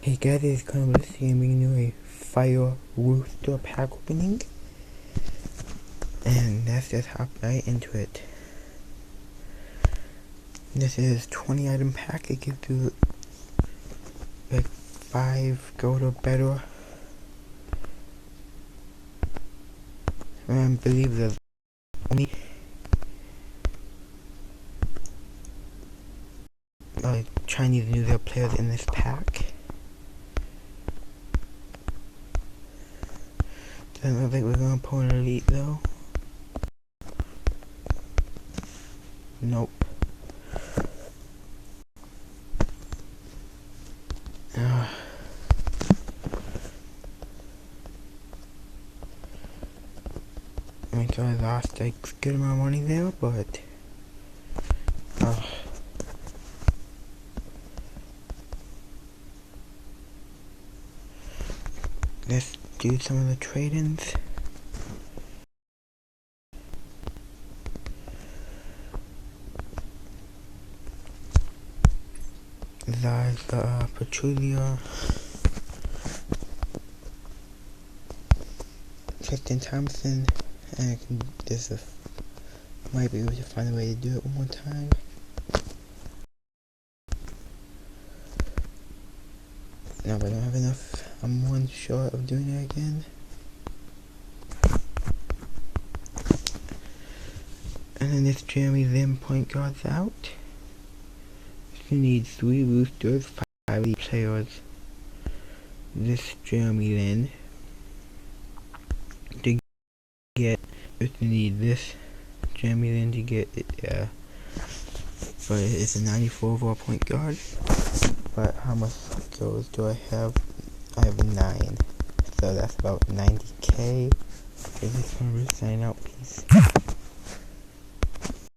Hey guys, it's kind of listening and bringing you a Fire Rooster pack opening. And let's just hop right into it. This is 20 item pack. It gives you like 5 gold or better. And I believe there's only Chinese New Year players in this pack. Doesn't look like we're gonna pull an elite though. Nope. I think I lost like a good amount of money there, but let's do some of the trade-ins. There's Petrulia, Tristan Thompson, and might be able to find a way to do it one more time. No, but I don't have enough. I'm one short of doing it again. And then this Jeremy Lin point guard's out. You need 3 Roosters, 5 elite players. This Jeremy Lin. To get, you need this Jeremy Lin to get it, but it's a 94 overall point guard. But how much skills do I have? I have 9. So that's about 90k. Is this one sign out, please?